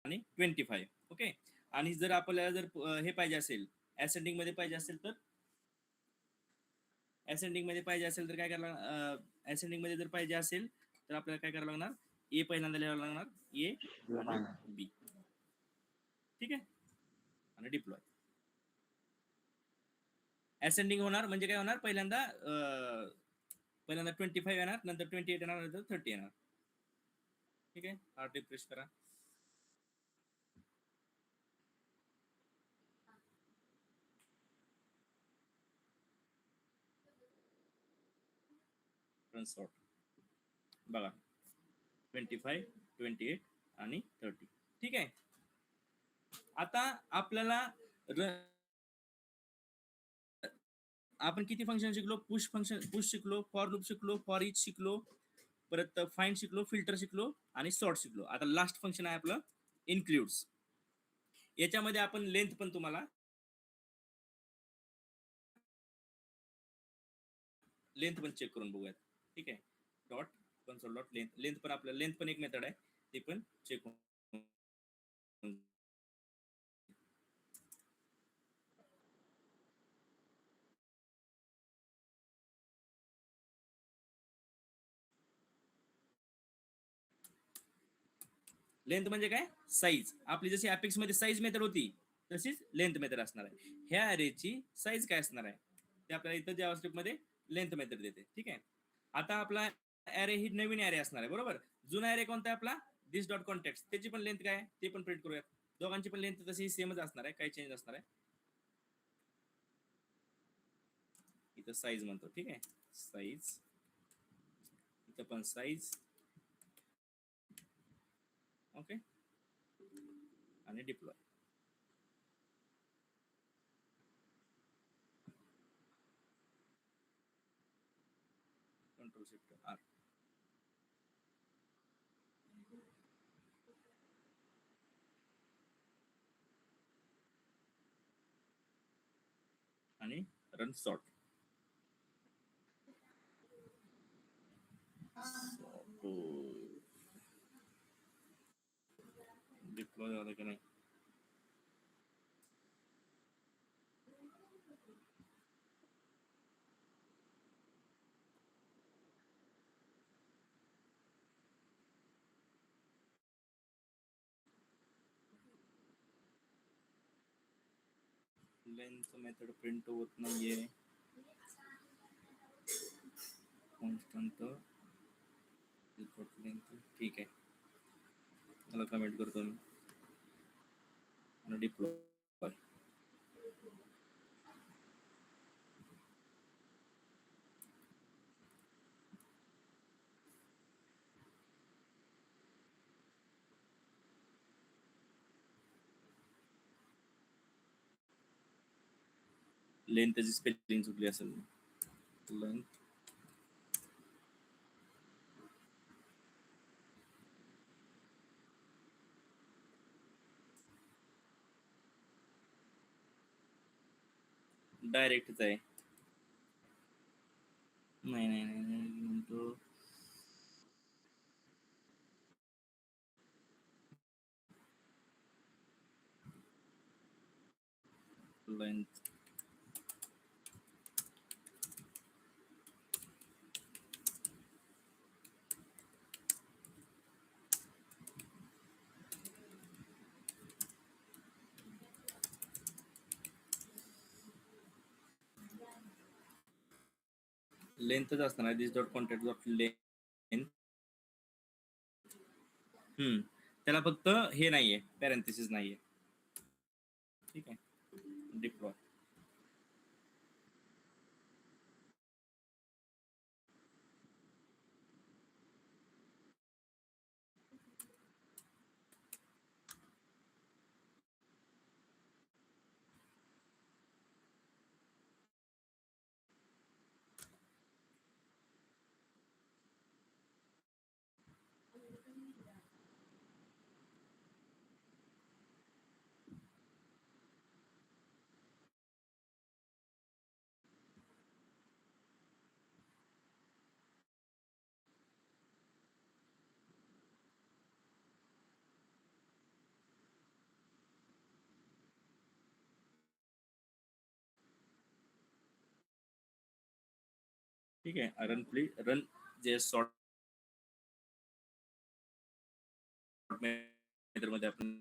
आणि 25. ओके. आणि जर आपल्याला जर हे पाहिजे असेल, असेंडिंग मध्ये पाहिजे असेल तर काय करायला, असेंडिंग मध्ये जर पाहिजे असेल तर आपल्याला काय करावं लागणार, ए पहिल्यांदा लिहावं लागणार, ए आणि बी. ठीक आहे. आणि डिप्लॉय. असेंडिंग होणार म्हणजे काय होणार, पहिल्यांदा 25 येणार, नंतर 28 येणार, नंतर 30 येणार. ठीक आहे. हार्ट रिफ्रेश करा. सॉर्ट बघा, 25, 28 आणि 30. ठीक आहे. आता आपल्याला आपण किती फंक्शन शिकलो, पुश शिकलो, फॉर लूप शिकलो, फॉर इच शिकलो, परत फाइंड शिकलो, फिल्टर शिकलो आणि सॉर्ट शिकलो. आता लास्ट फंक्शन आहे आपलं इन्क्लूड्स. याच्यामध्ये आपण लेंथ पण तुम्हाला लेंथ पण चेक करून बघूयात. ठीक आहे. डॉट कन्सोल डॉट लेंथ पण आपलं लेंथ पण एक मेथड आहे, ते पण चेक लेंथ म्हणजे काय, साईज. आपली जशी अपेक्स मध्ये साईज मेथड होती तशीच लेंथ मेथड असणार आहे. ह्या अरेची साईज काय असणार आहे ते आपल्याला इथं जावास्क्रिप्ट मध्ये लेंथ मेथड देते. ठीक आहे. आता आपला अरे ही नवीन अरे असणार आहे, बरोबर. जुना अरे कोणता आहे आपला, दिस डॉट कॉन्टेक्स्ट. त्याची पण लेंथ काय ते पण प्रिंट करूयात. दोघांची पण लेंथ तशी सेमच असणार आहे, काही चेंज असणार आहे. इथं साईज म्हणतो. ठीक आहे. साईज, इथं पण साईज. ओके. आणि डिप्लॉय. Control shift R. आणि रन सॉर्ट. डिप्लॉय झालं की नाही. लेंथ मेथड प्रिंट होत नाहीये. Constant length. ठीक आहे, मला कमेंट करतो मी. आणि डिप्लॉय. लेंथची स्पेलिंग चुकली असेल. लेंथ डायरेक्टच आहे. नाही नाही नाही म्हणतो लेंथ. लेंथच असणार, दिस डॉट कॉन्टॅक्ट डॉट लेंथ. त्याला फक्त हे नाहीये, पॅरेंथेसिस नाहीये. ठीक आहे. डिप्लॉय. ठीक आहे. रन जे सॉर्ट मेथड मध्ये आपण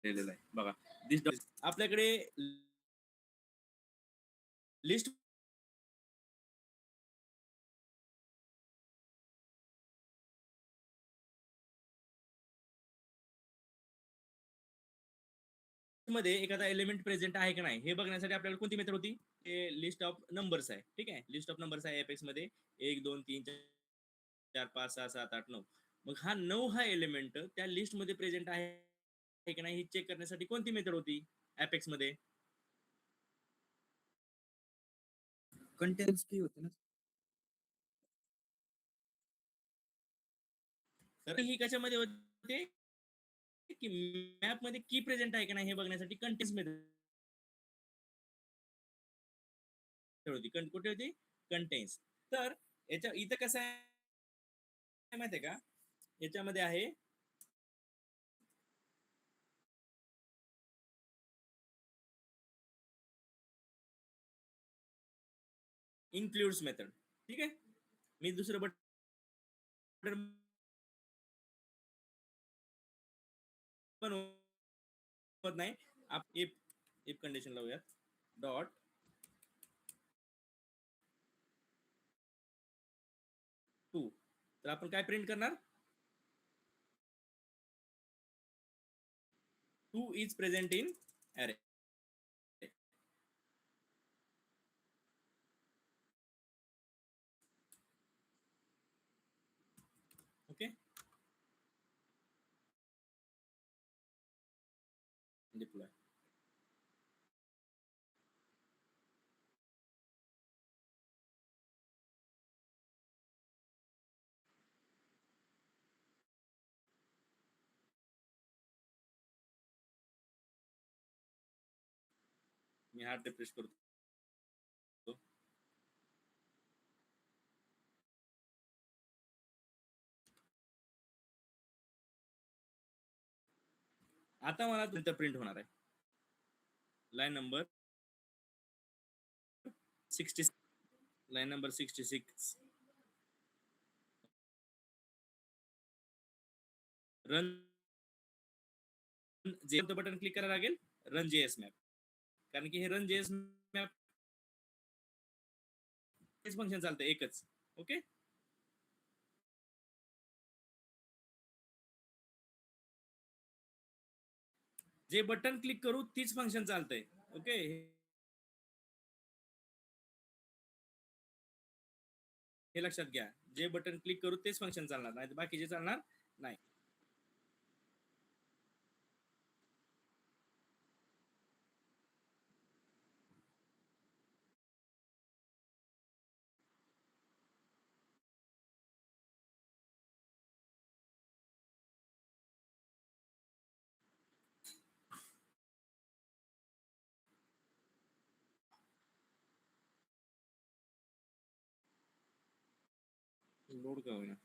लिहिलेलं आहे बघा. आपल्याकडे लिस्ट मध्ये एखादा एलिमेंट प्रेझेंट आहे का नाही हे बघण्यासाठी आपल्याला कोणती मेथड होती? लिस्ट ऑफ नंबर्स आहे. ठीक आहे. लिस्ट ऑफ नंबर्स आहे एपेक्स मध्ये 1 2 3 4 5 6 7 8 9. मग हा 9 हा एलिमेंट त्या लिस्ट मध्ये प्रेझेंट आहे की नाही हे चेक करण्यासाठी कोणती मेथड होती एपेक्स मध्ये? कंटेन्स की होते ना. तर ही कशामध्ये होते की मॅप मध्ये की प्रेझेंट आहे की नाही हे बघण्यासाठी कंटेन्स मेथड होती. कुठे होती? कंटेन्स. तर याच्या इथं कसं आहे माहिती आहे का? याच्यामध्ये आहे इन्क्लूड्स मेथड. ठीक आहे. मी दुसरं बटन पण होत नाही. इफ इफ कंडिशन लावूयात डॉट टू. तर आपण काय प्रिंट करणार? Two is present in array. Okay. Deploy. मी हार्ड रिफ्रेश करतो. आता मला तुमचं प्रिंट होणार आहे. Line number 60. Line number 66. Run जे बटन क्लिक करायला लागेल. Run JS map. कारण की हे रन जेएस मॅप हेच फंक्शन चालतं एकच. ओके. जे बटन क्लिक करू तीच फंक्शन चालतंय. ओके. हे लक्षात घ्या. जे बटन क्लिक करू तेच फंक्शन चालणार नाही, बाकीचे चालणार नाही. लोड का होईना.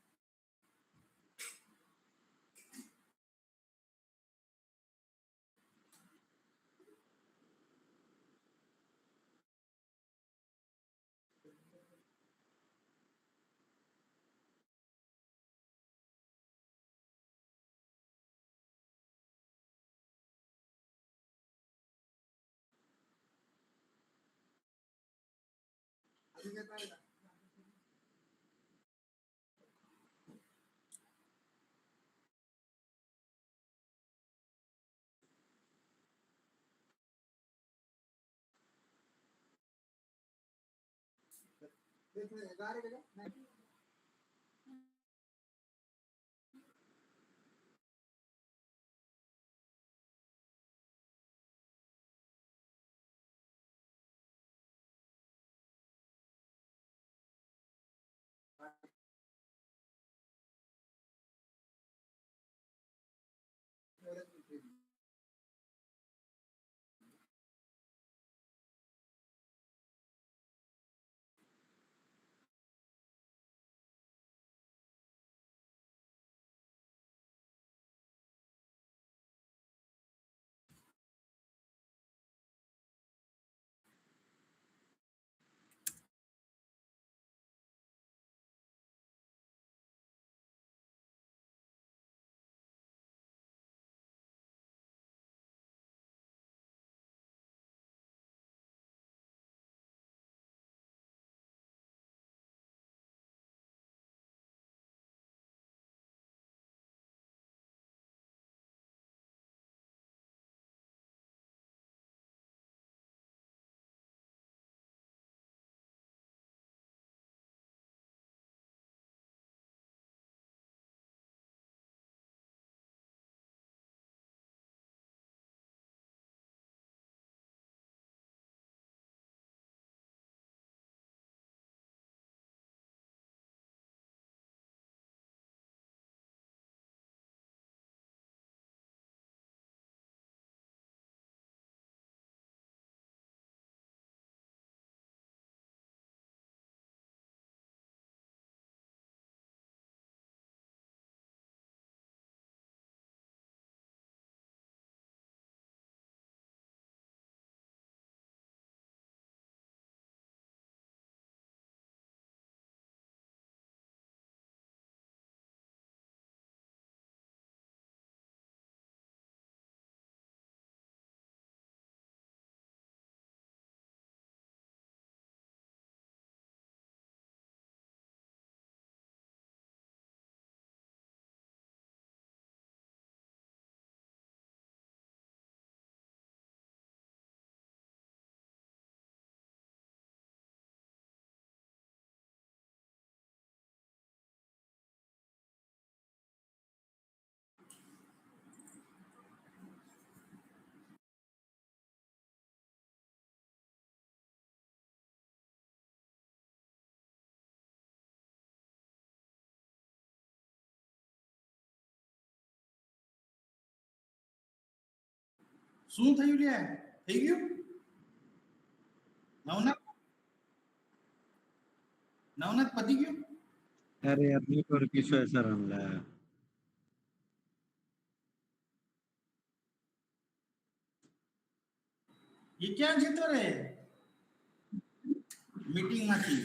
શું થયું લે? થઈ ગયું? નવનાથ પતી ગયું? अरे यार नेटवर्क इश्यू आहे सरांना. એ ક્યાં જતો રે મીટિંગ માંથી?